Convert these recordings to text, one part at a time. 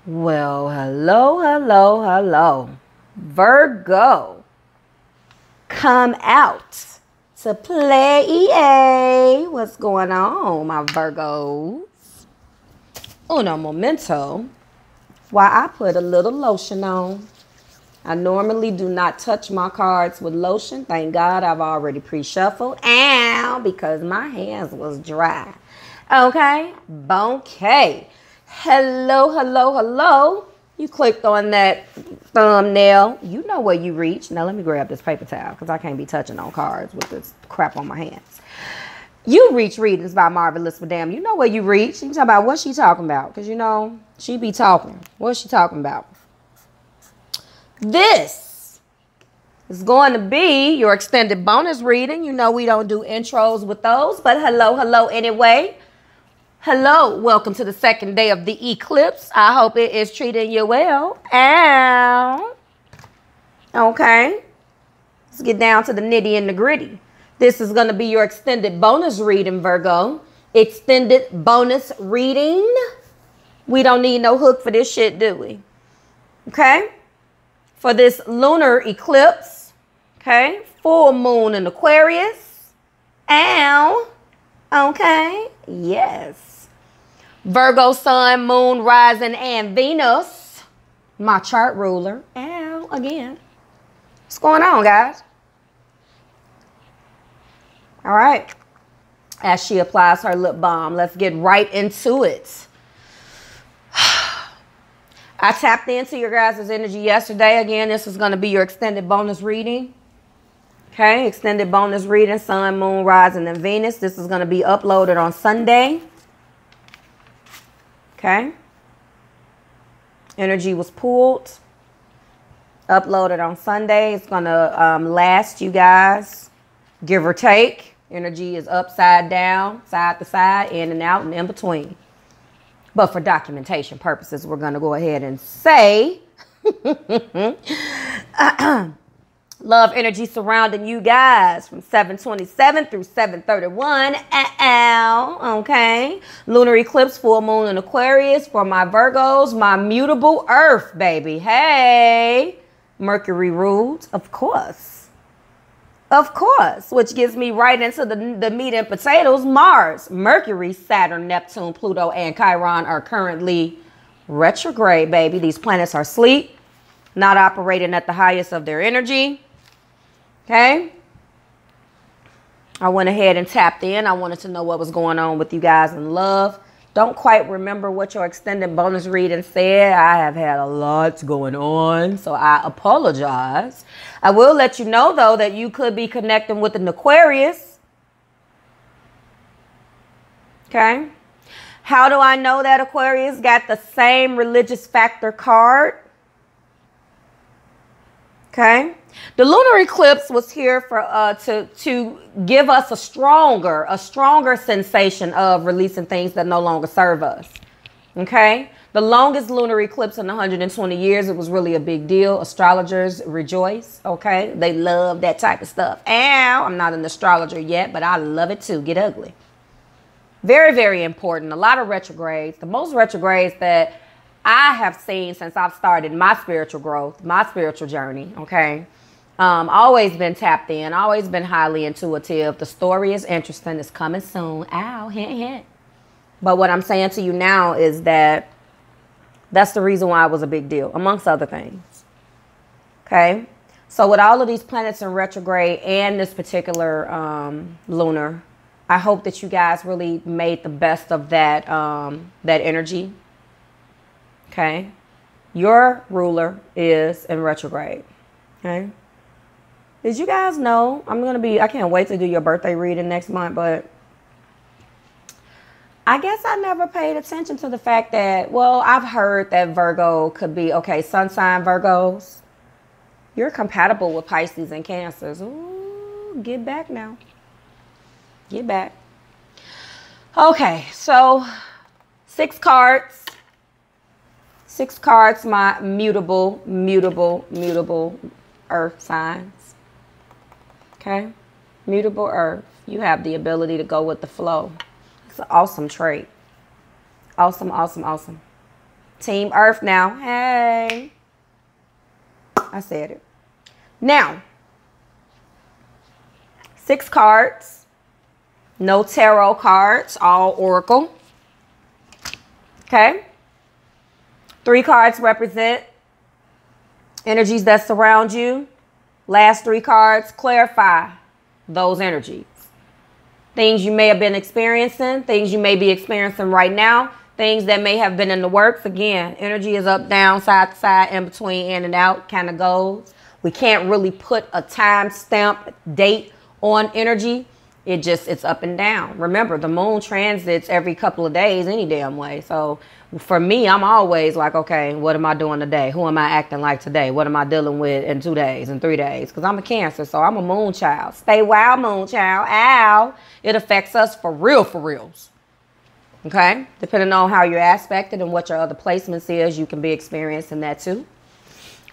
Well, hello, hello, hello. Virgo, come out to play. What's going on, my Virgos? Uno momento. While I put a little lotion on. I normally do not touch my cards with lotion. Thank God I've already pre-shuffled. Ow, because my hands was dry. Okay, bouquet. Hello, hello, hello. You clicked on that thumbnail. You know where you reach. Now let me grab this paper towel because I can't be touching on cards with this crap on my hands. You reach readings by Marvelous Madame. You know where you reach. You talk about what she talking about because you know she be talking. What's she talking about? This is going to be your extended bonus reading. You know we don't do intros with those, but hello, hello anyway. Hello, welcome to the second day of the eclipse. I hope it is treating you well. Ow. Okay. Let's get down to the nitty and the gritty. This is going to be your extended bonus reading, Virgo. Extended bonus reading. We don't need no hook for this shit, do we? Okay. For this lunar eclipse, okay, full moon in Aquarius. Ow. Okay. Yes. Virgo, sun, moon, rising, and Venus. My chart ruler. Ow. Again. What's going on, guys? All right. As she applies her lip balm, let's get right into it. I tapped into your guys' energy yesterday. Again, this is going to be your extended bonus reading. Okay, extended bonus reading, sun, moon, rising, and Venus. This is going to be uploaded on Sunday. Okay. Energy was pulled. Uploaded on Sunday. It's going to last you guys, give or take. Energy is upside down, side to side, in and out, and in between. But for documentation purposes, we're going to go ahead and say love energy surrounding you guys from 7/27 through 7/31. Okay. Lunar eclipse, full moon in Aquarius for my Virgos, my mutable earth, baby. Hey. Mercury ruled, of course. Of course, which gets me right into the meat and potatoes. Mars, Mercury, Saturn, Neptune, Pluto, and Chiron are currently retrograde, baby. These planets are asleep, not operating at the highest of their energy. Okay. I went ahead and tapped in. I wanted to know what was going on with you guys in love. Don't quite remember what your extended bonus reading said. I have had a lot going on, so I apologize. I will let you know, though, that you could be connecting with an Aquarius. Okay. How do I know that Aquarius got the same religious factor card? Okay. The lunar eclipse was here for to give us a stronger sensation of releasing things that no longer serve us. Okay. The longest lunar eclipse in 120 years. It was really a big deal. Astrologers rejoice. Okay. They love that type of stuff. Ow. I'm not an astrologer yet, but I love it too. Get ugly. Very, very important. A lot of retrogrades. The most retrogrades that I have seen since I've started my spiritual growth, my spiritual journey. Okay. Always been tapped in, always been highly intuitive. The story is interesting. It's coming soon. Ow, hint, hint. But what I'm saying to you now is that that's the reason why it was a big deal, amongst other things. Okay. So with all of these planets in retrograde and this particular lunar, I hope that you guys really made the best of that, that energy. Okay. Your ruler is in retrograde. Okay. Did you guys know I can't wait to do your birthday reading next month, but I guess I never paid attention to the fact that, well, I've heard that Virgo could be, okay, sun sign Virgos. You're compatible with Pisces and Cancers. Ooh, get back now. Get back. Okay, so 6 cards. 6 cards, my mutable earth signs. Okay. Mutable earth. You have the ability to go with the flow. It's an awesome trait. Awesome, awesome, awesome. Team Earth now. Hey. I said it. Now, 6 cards. No tarot cards, all oracle. Okay. 3 cards represent energies that surround you. Last 3 cards clarify those energies. Things you may have been experiencing, things you may be experiencing right now, things that may have been in the works. Again, energy is up, down, side to side, in between, in and out, kind of goes. We can't really put a time stamp date on energy. It's up and down. Remember, the moon transits every couple of days any damn way. So for me, I'm always like, okay, what am I doing today? Who am I acting like today? What am I dealing with in 2 days, in 3 days? Because I'm a Cancer, so I'm a moon child. Stay wild, moon child. Ow. It affects us for real, for reals. Okay? Depending on how you're aspected and what your other placements is, you can be experiencing that too.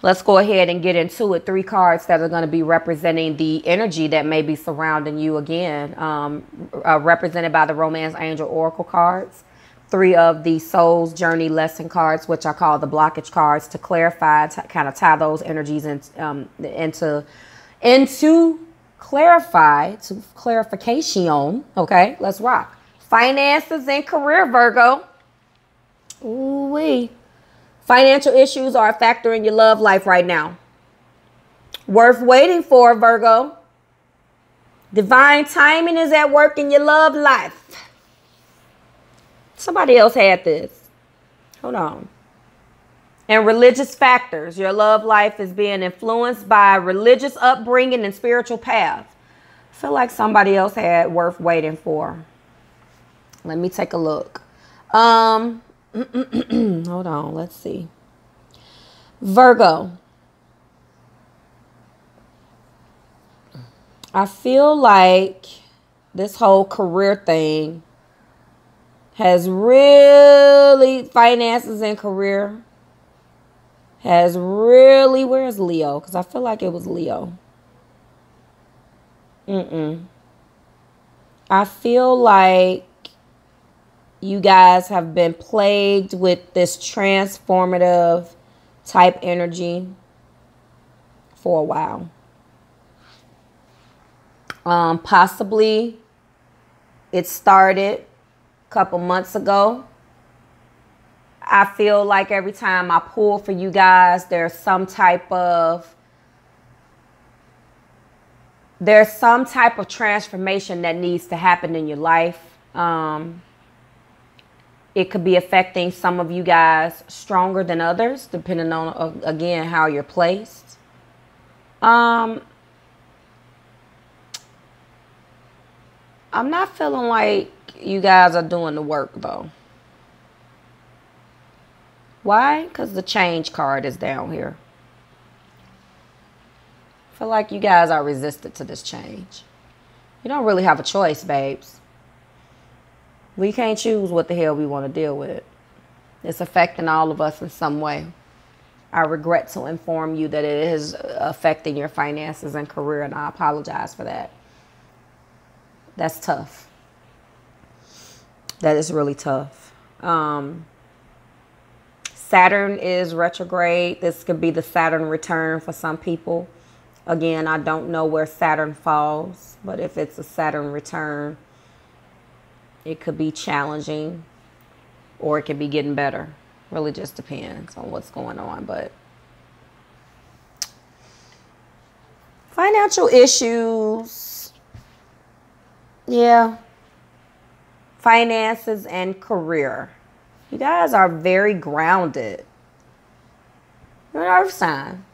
Let's go ahead and get into it. 3 cards that are going to be representing the energy that may be surrounding you again. Represented by the Romance Angel Oracle cards. 3 of the Soul's Journey Lesson cards, which I call the blockage cards, to clarify, to kind of tie those energies into clarification. Okay, let's rock. Finances and career, Virgo. Ooh-wee. Financial issues are a factor in your love life right now. Worth waiting for, Virgo. Divine timing is at work in your love life. Somebody else had this. Hold on. And religious factors. Your love life is being influenced by religious upbringing and spiritual paths. I feel like somebody else had worth waiting for. Let me take a look. Hold on. Let's see. Virgo. I feel like this whole career thing has really, finances and career has really, where's Leo? Because I feel like it was Leo. I feel like you guys have been plagued with this transformative type energy for a while. Possibly it started couple months ago. I feel like every time I pull for you guys, there's some type of transformation that needs to happen in your life. It could be affecting some of you guys stronger than others, depending on, again, how you're placed. I'm not feeling like you guys are doing the work, though. Why? Because the change card is down here. I feel like you guys are resistant to this change. You don't really have a choice, babes. We can't choose what the hell we want to deal with. It's affecting all of us in some way. I regret to inform you that it is affecting your finances and career, and I apologize for that. That's tough. That is really tough. Saturn is retrograde. This could be the Saturn return for some people. Again, I don't know where Saturn falls, but if it's a Saturn return, it could be challenging or it could be getting better. Really just depends on what's going on. But financial issues, yeah. Finances and career. You guys are very grounded. You're an earth sign.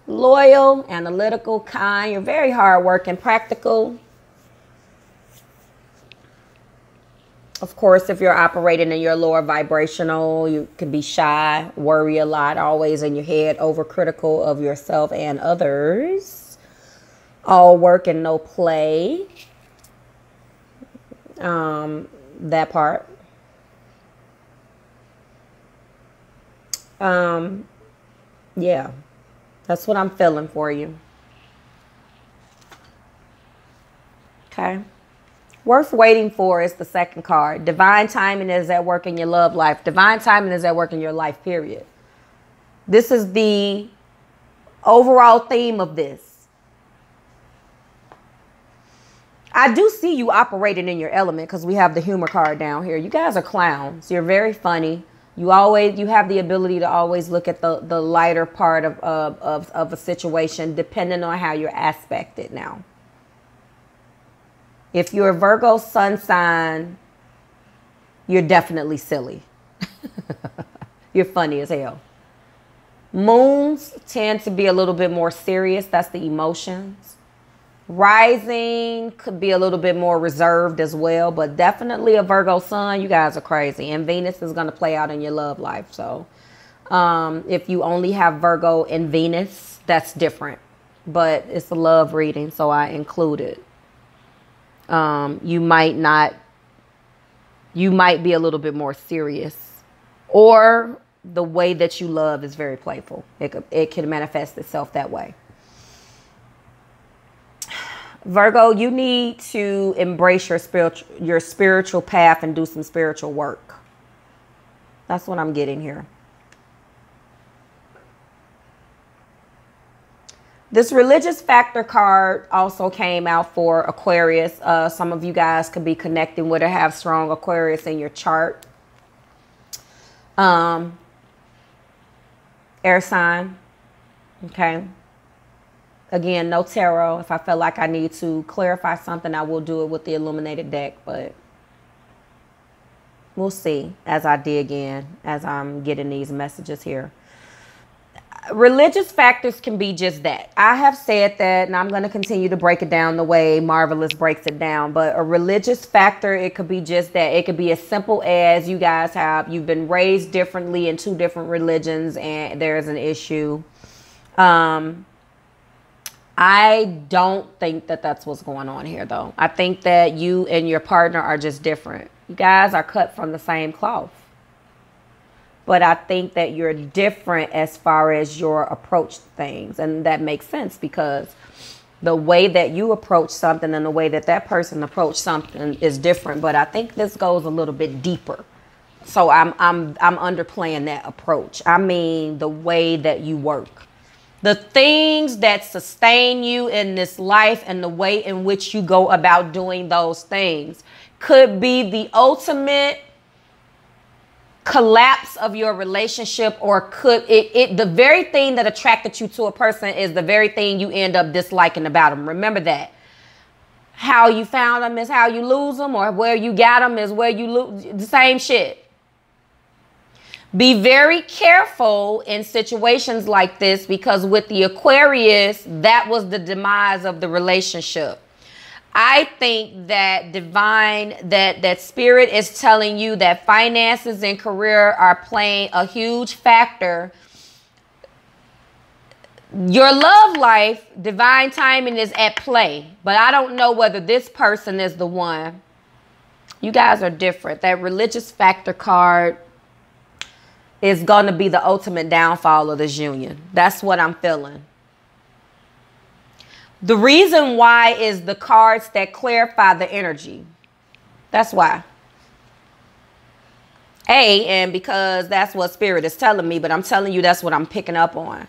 Loyal, analytical, kind. You're very hardworking, practical. Of course, if you're operating in your lower vibrational, you can be shy, worry a lot, always in your head, overcritical of yourself and others. All work and no play. That part. Yeah, that's what I'm feeling for you. Okay. Worth waiting for is the second card. Divine timing is at work in your love life. Divine timing is at work in your life, period. This is the overall theme of this. I do see you operating in your element because we have the humor card down here. You guys are clowns. You're very funny. You have the ability to always look at the lighter part of a situation depending on how you're aspected now. If you're a Virgo sun sign, you're definitely silly. You're funny as hell. Moons tend to be a little bit more serious. That's the emotions. Rising could be a little bit more reserved as well, but definitely a Virgo sun, you guys are crazy. And Venus is going to play out in your love life. So if you only have Virgo and Venus, that's different. But it's a love reading, so I include it. You might be a little bit more serious, or the way that you love is very playful. It can manifest itself that way. Virgo, you need to embrace your spiritual path and do some spiritual work. That's what I'm getting here. This religious factor card also came out for Aquarius. Some of you guys could be connecting with or have strong Aquarius in your chart. Air sign. Okay. Again, no tarot. If I feel like I need to clarify something, I will do it with the illuminated deck, but we'll see as I dig in, as I'm getting these messages here. Religious factors can be just that. I have said that, and I'm going to continue to break it down the way Marvelous breaks it down. But a religious factor, it could be just that. It could be as simple as you've been raised differently in two different religions and there's an issue. I don't think that that's what's going on here, though. I think that you and your partner are just different. You guys are cut from the same cloth. But I think that you're different as far as your approach to things. And that makes sense because the way that you approach something and the way that that person approached something is different. But I think this goes a little bit deeper. So I'm underplaying that approach. I mean, the way that you work. The things that sustain you in this life and the way in which you go about doing those things could be the ultimate collapse of your relationship, or could the very thing that attracted you to a person is the very thing you end up disliking about them. Remember that. How you found them is how you lose them, or where you got them is where you lose. The same shit. Be very careful in situations like this, because with the Aquarius, that was the demise of the relationship. I think that that spirit is telling you that finances and career are playing a huge factor. Your love life, divine timing is at play, but I don't know whether this person is the one. You guys are different. That religious factor card is going to be the ultimate downfall of this union. That's what I'm feeling. The reason why is the cards that clarify the energy. That's why. And because that's what spirit is telling me, but I'm telling you that's what I'm picking up on.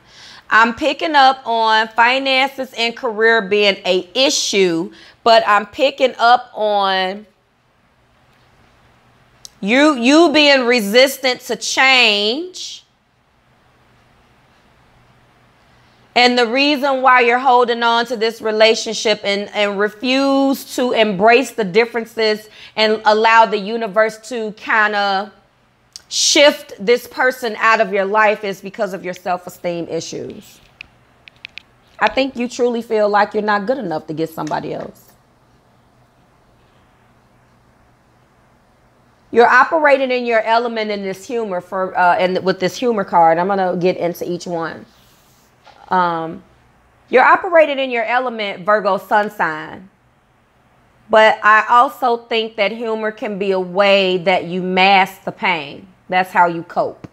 I'm picking up on finances and career being an issue, but I'm picking up on you being resistant to change. And the reason why you're holding on to this relationship and refuse to embrace the differences and allow the universe to kind of shift this person out of your life is because of your self-esteem issues. I think you truly feel like you're not good enough to get somebody else. You're operating in your element in this humor and with this humor card. I'm going to get into each one. You're operating in your element, Virgo sun sign. But I also think that humor can be a way that you mask the pain. That's how you cope.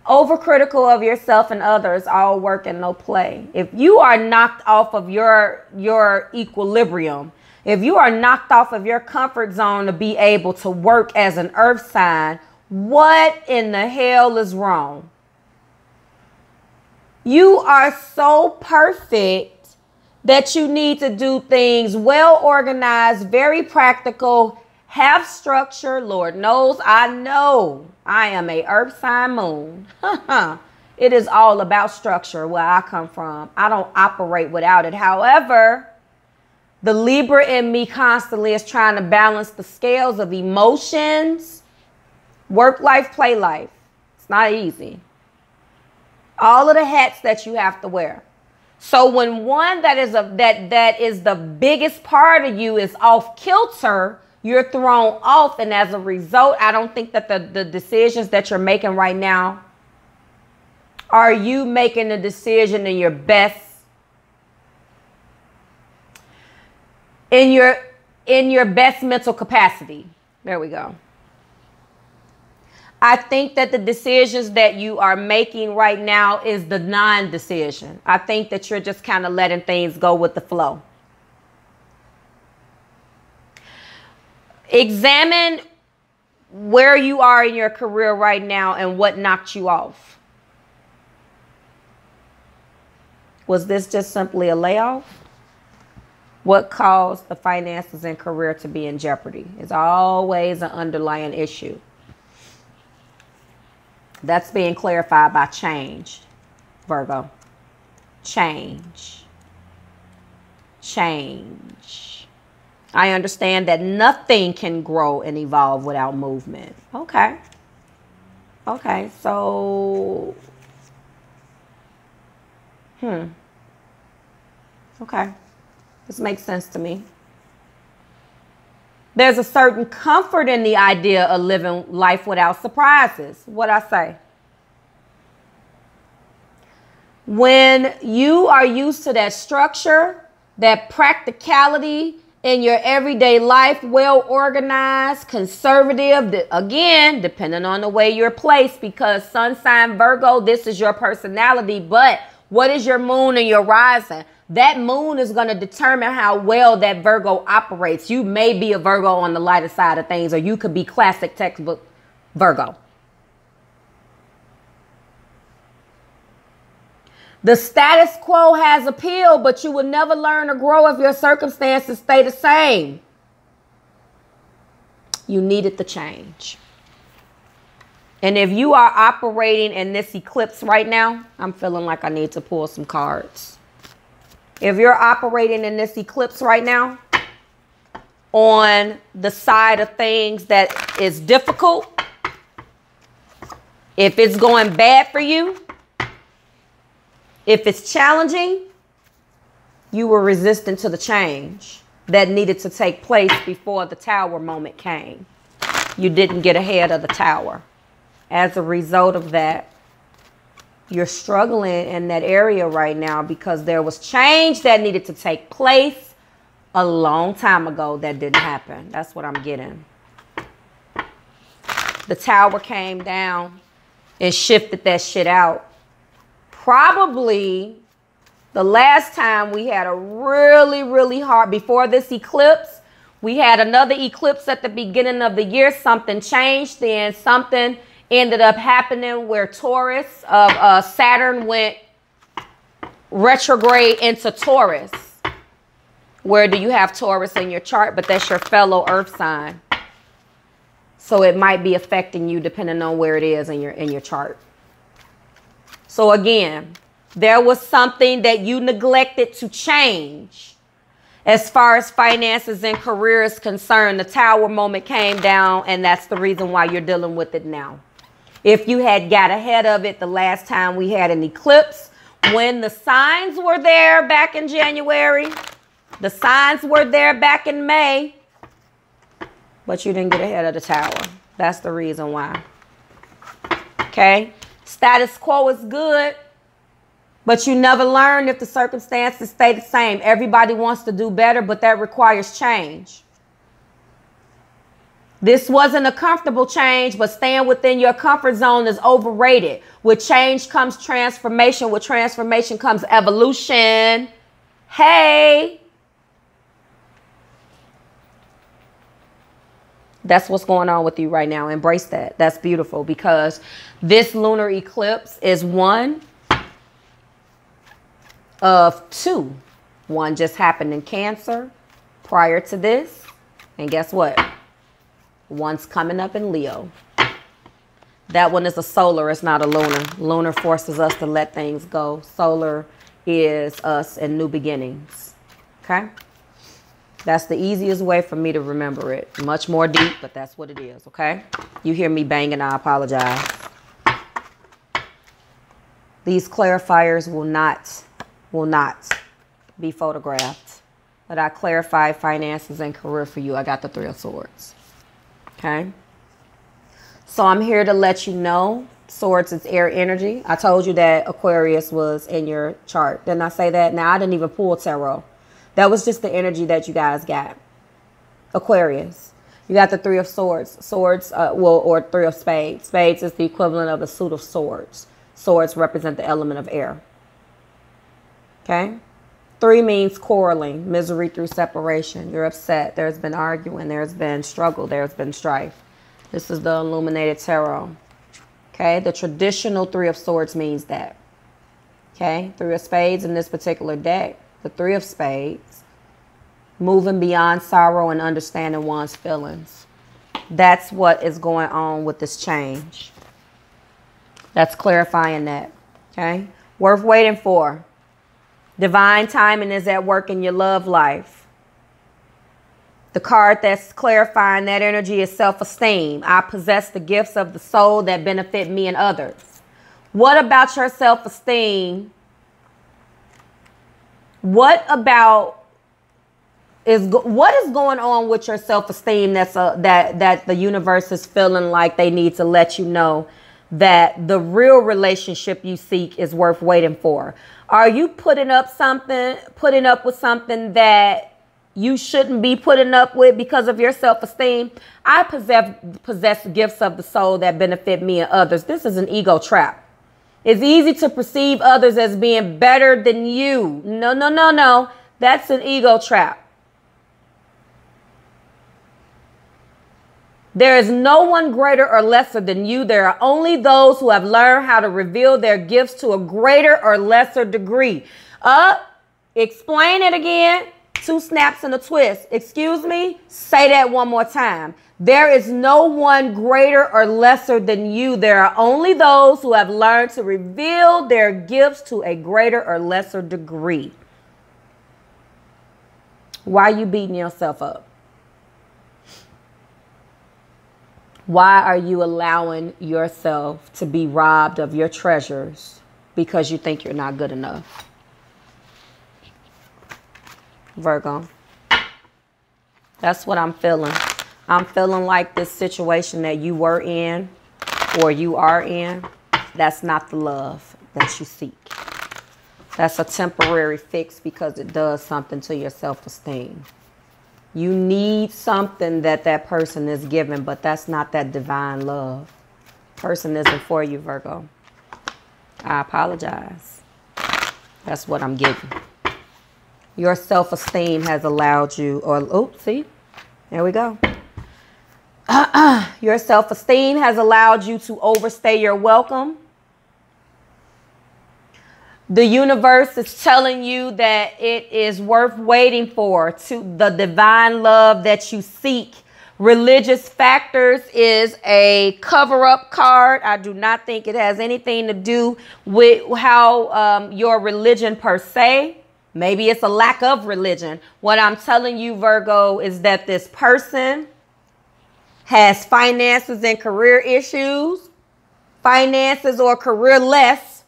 Overcritical of yourself and others, all work and no play. If you are knocked off of your equilibrium, if you are knocked off of your comfort zone to be able to work as an earth sign, what in the hell is wrong? You are so perfect that you need to do things well organized, very practical, have structure. Lord knows I know I am a earth sign moon. It is all about structure where I come from. I don't operate without it. However, the Libra in me constantly is trying to balance the scales of emotions, work life, play life. It's not easy. All of the hats that you have to wear. So when one that is the biggest part of you is off kilter, you're thrown off. And as a result, I don't think that the decisions that you're making right now, are you making a decision in your best, in your best mental capacity? There we go. I think that the decisions that you are making right now is the non-decision. I think that you're just kind of letting things go with the flow. Examine where you are in your career right now and what knocked you off. Was this just simply a layoff? What caused the finances and career to be in jeopardy? It's always an underlying issue. That's being clarified by change, Virgo. Change. Change. I understand that nothing can grow and evolve without movement. Okay. Okay, so... Okay. This makes sense to me. There's a certain comfort in the idea of living life without surprises. What I say? When you are used to that structure, that practicality in your everyday life, well organized, conservative, again, depending on the way you're placed, because sun sign Virgo, this is your personality, but what is your moon and your rising? That moon is going to determine how well that Virgo operates. You may be a Virgo on the lighter side of things, or you could be classic textbook Virgo. The status quo has appeal, but you will never learn or grow if your circumstances stay the same. You needed the change. And if you are operating in this eclipse right now, I'm feeling like I need to pull some cards. If you're operating in this eclipse right now, on the side of things that is difficult, if it's going bad for you, if it's challenging, you were resistant to the change that needed to take place before the tower moment came. You didn't get ahead of the tower. As a result of that, you're struggling in that area right now because there was change that needed to take place a long time ago that didn't happen. That's what I'm getting. The tower came down and shifted that shit out. Probably the last time we had a really hard, before this eclipse, we had another eclipse at the beginning of the year. Something changed then. Something ended up happening where Taurus of Saturn went retrograde into Taurus. Where do you have Taurus in your chart? But that's your fellow earth sign. So it might be affecting you depending on where it is in your chart. So again, there was something that you neglected to change. As far as finances and career is concerned, the tower moment came down, and that's the reason why you're dealing with it now. If you had got ahead of it the last time we had an eclipse, when the signs were there back in January, the signs were there back in May, but you didn't get ahead of the tower. That's the reason why. Okay? Status quo is good, but you never learn if the circumstances stay the same. Everybody wants to do better, but that requires change. This wasn't a comfortable change, but staying within your comfort zone is overrated. With change comes transformation. With transformation comes evolution. Hey. That's what's going on with you right now. Embrace that. That's beautiful, because this lunar eclipse is one of two. One just happened in Cancer prior to this. And guess what? One's coming up in Leo. That one is a solar. It's not a lunar. Lunar forces us to let things go. Solar is us and new beginnings. Okay? That's the easiest way for me to remember it. Much more deep, but that's what it is, okay? You hear me banging, I apologize. These clarifiers will not be photographed. But I clarify finances and career for you. I got the 3 of Swords, okay? So I'm here to let you know, Swords is air energy. I told you that Aquarius was in your chart. Didn't I say that? Now, I didn't even pull tarot. That was just the energy that you guys got. Aquarius. You got the 3 of Swords. Swords, or 3 of Spades. Spades is the equivalent of a suit of swords. Swords represent the element of air. Okay? 3 means quarreling, misery through separation. You're upset. There's been arguing. There's been struggle. There's been strife. This is the illuminated tarot. Okay? The traditional 3 of Swords means that. Okay? 3 of Spades in this particular deck. The 3 of Spades, moving beyond sorrow and understanding one's feelings. That's what is going on with this change. That's clarifying that, okay? Worth waiting for. Divine timing is at work in your love life. The card that's clarifying that energy is self-esteem. I possess the gifts of the soul that benefit me and others. What about your self-esteem? What is going on with your self-esteem that the universe is feeling like they need to let you know that the real relationship you seek is worth waiting for? Are you putting up with something that you shouldn't be putting up with because of your self-esteem? I possess gifts of the soul that benefit me and others. This is an ego trap. It's easy to perceive others as being better than you. No, no, no, no. That's an ego trap. There is no one greater or lesser than you. There are only those who have learned how to reveal their gifts to a greater or lesser degree. Explain it again. 2 snaps and a twist. Excuse me? Say that one more time. There is no one greater or lesser than you. There are only those who have learned to reveal their gifts to a greater or lesser degree. Why are you beating yourself up? Why are you allowing yourself to be robbed of your treasures because you think you're not good enough? Virgo. That's what I'm feeling. I'm feeling like this situation that you were in or you are in, that's not the love that you seek. That's a temporary fix because it does something to your self-esteem. You need something that person is giving, but that's not that divine love. Person isn't for you, Virgo. I apologize. That's what I'm getting. Your self-esteem has allowed you, see, there we go. Your self-esteem has allowed you to overstay your welcome. The universe is telling you that it is worth waiting for, to the divine love that you seek. Religious factors is a cover-up card. I do not think it has anything to do with how your religion per se. Maybe it's a lack of religion. What I'm telling you, Virgo, is that this person has finances and career issues, finances or career less,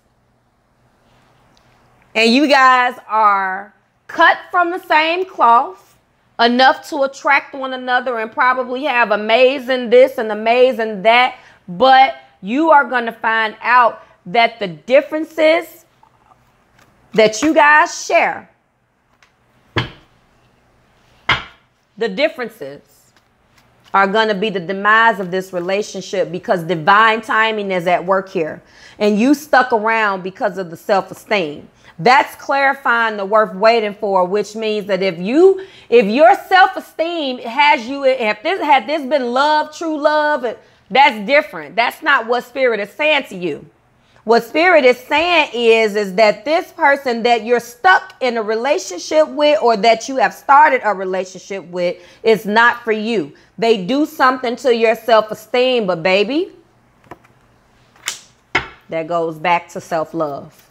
and you guys are cut from the same cloth enough to attract one another and probably have amazing this and amazing that, but you are going to find out that the differences that you guys share, the differences are going to be the demise of this relationship, because divine timing is at work here. And you stuck around because of the self-esteem. That's clarifying the worth waiting for, which means that if your self-esteem has you, had this been love, true love, that's different. That's not what Spirit is saying to you. What Spirit is saying is that this person that you're stuck in a relationship with, or that you have started a relationship with, is not for you. They do something to your self-esteem, but baby, that goes back to self-love.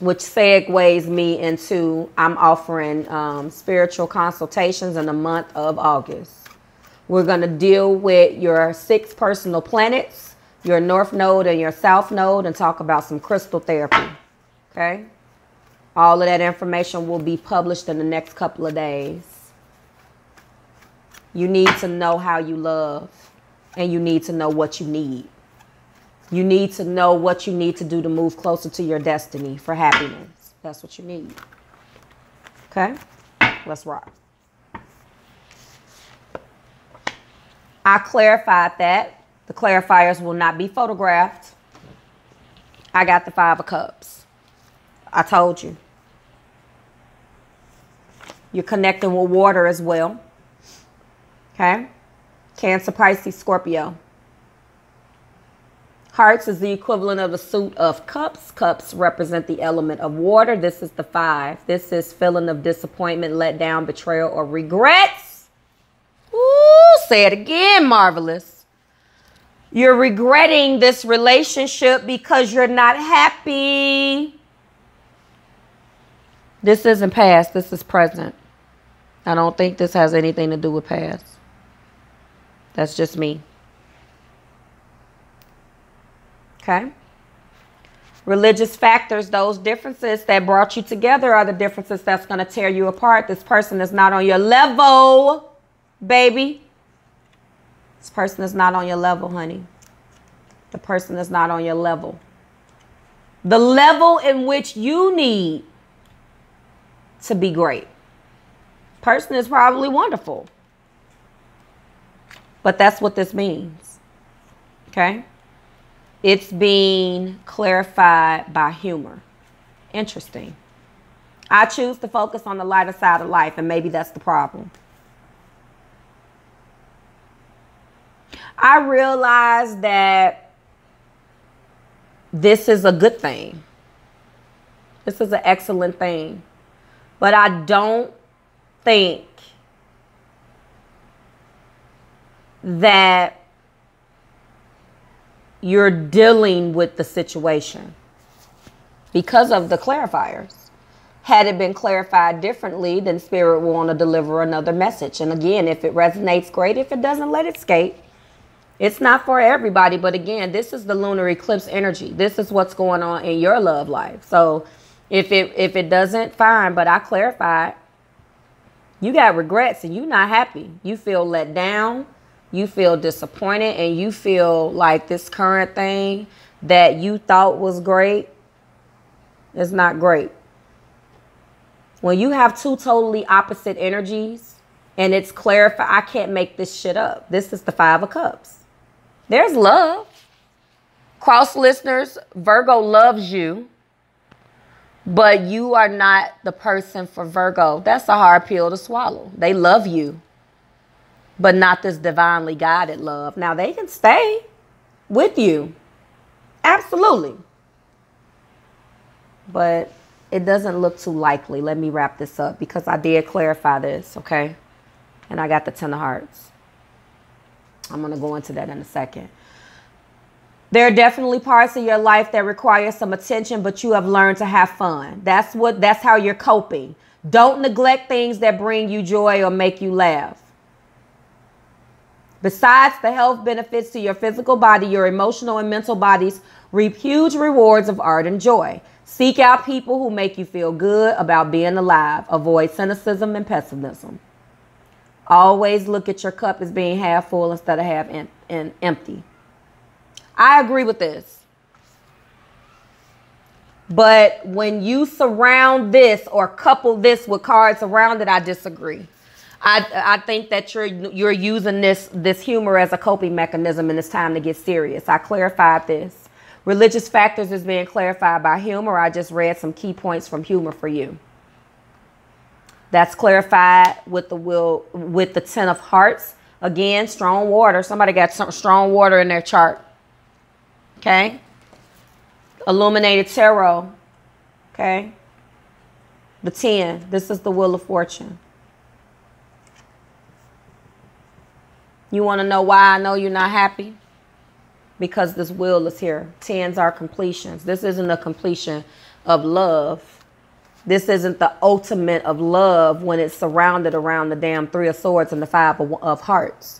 Which segues me into, I'm offering spiritual consultations in the month of August. We're going to deal with your 6 personal planets, your North Node and your South Node, and talk about some crystal therapy. Okay? All of that information will be published in the next couple of days. You need to know how you love, and you need to know what you need. You need to know what you need to do to move closer to your destiny for happiness. That's what you need. Okay? Let's rock. I clarified that. The clarifiers will not be photographed. I got the 5 of Cups. I told you. You're connecting with water as well. Okay? Cancer, Pisces, Scorpio. Hearts is the equivalent of the suit of cups. Cups represent the element of water. This is the 5. This is feeling of disappointment, letdown, betrayal, or regrets. Ooh, say it again, marvelous. You're regretting this relationship because you're not happy. This isn't past. This is present. I don't think this has anything to do with past. That's just me. Okay. Religious factors, those differences that brought you together are the differences that's going to tear you apart. This person is not on your level, baby. This person is not on your level, honey. The person is not on your level. The level in which you need to be great. Person is probably wonderful. But that's what this means. Okay? It's being clarified by humor. Interesting. I choose to focus on the lighter side of life, and maybe that's the problem. I realize that this is a good thing. This is an excellent thing. But I don't think that you're dealing with the situation because of the clarifiers. Had it been clarified differently, then Spirit will want to deliver another message. And again, if it resonates, great. If it doesn't, let it escape. It's not for everybody. But again, this is the lunar eclipse energy. This is what's going on in your love life. So if it doesn't, fine. But I clarified. You got regrets and you're not happy. You feel let down. You feel disappointed, and you feel like this current thing that you thought was great is not great. When you have 2 totally opposite energies and it's clarified, I can't make this shit up. This is the 5 of Cups. There's love. Cross listeners, Virgo loves you, but you are not the person for Virgo. That's a hard pill to swallow. They love you, but not this divinely guided love. Now, they can stay with you. Absolutely. But it doesn't look too likely. Let me wrap this up because I did clarify this, okay? And I got the 10 of Hearts. I'm going to go into that in a second. There are definitely parts of your life that require some attention, but you have learned to have fun. That's how you're coping. Don't neglect things that bring you joy or make you laugh. Besides the health benefits to your physical body, your emotional and mental bodies reap huge rewards of art and joy. Seek out people who make you feel good about being alive. Avoid cynicism and pessimism. Always look at your cup as being half full instead of half empty. I agree with this. But when you surround this or couple this with cards around it, I disagree. I think that you're using this humor as a coping mechanism, and it's time to get serious. I clarified this. Religious factors is being clarified by humor. I just read some key points from humor for you. That's clarified with the 10 of hearts. Again, strong water. Somebody got some strong water in their chart. Okay. Illuminated tarot. Okay. The 10. This is the wheel of fortune. You want to know why I know you're not happy? Because this wheel is here. 10s are completions. This isn't a completion of love. This isn't the ultimate of love when it's surrounded around the damn 3 of swords and the 5 of hearts.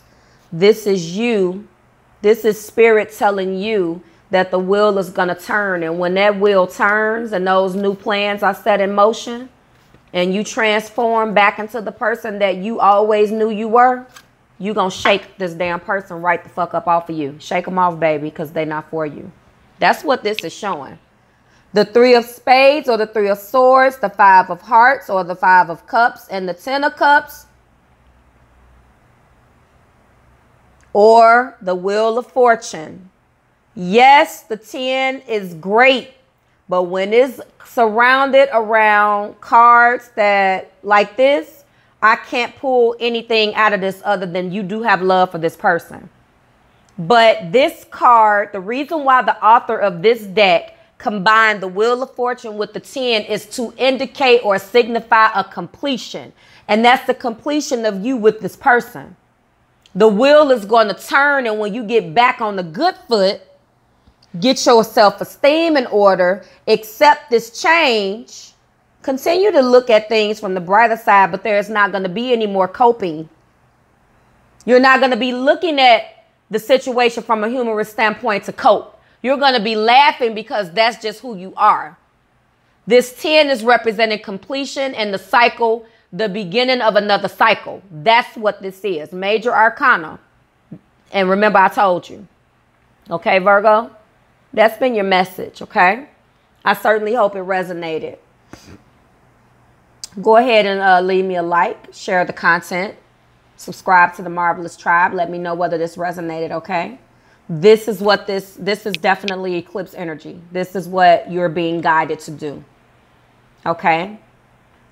This is you. This is spirit telling you that the wheel is going to turn. And when that wheel turns and those new plans are set in motion and you transform back into the person that you always knew you were, you're going to shake this damn person right the fuck up off of you. Shake them off, baby, because they're not for you. That's what this is showing. The 3 of spades or the 3 of swords, the 5 of hearts or the 5 of cups, and the 10 of cups, or the wheel of fortune. Yes, the 10 is great, but when it's surrounded around cards that like this, I can't pull anything out of this other than you do have love for this person. But this card, the reason why the author of this deck combined the wheel of fortune with the 10 is to indicate or signify a completion. And that's the completion of you with this person. The wheel is going to turn, and when you get back on the good foot, get your self-esteem in order, accept this change, continue to look at things from the brighter side, but there's not going to be any more coping. You're not going to be looking at the situation from a humorous standpoint to cope. You're going to be laughing because that's just who you are. This 10 is representing completion and the cycle, the beginning of another cycle. That's what this is. Major arcana. And remember, I told you. Okay, Virgo? That's been your message, okay? I certainly hope it resonated. Go ahead and leave me a like, share the content, subscribe to the Marvelous Tribe. Let me know whether this resonated, okay? This is what this is definitely eclipse energy. This is what you're being guided to do, okay?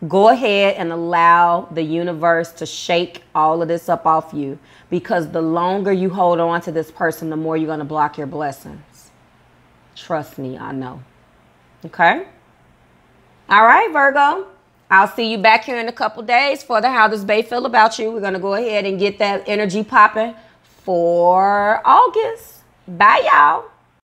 Go ahead and allow the universe to shake all of this up off you, because the longer you hold on to this person, the more you're going to block your blessings. Trust me, I know. Okay? All right, Virgo. I'll see you back here in a couple days for the How Does Bae Feel About You. We're going to go ahead and get that energy popping for August. Bye, y'all.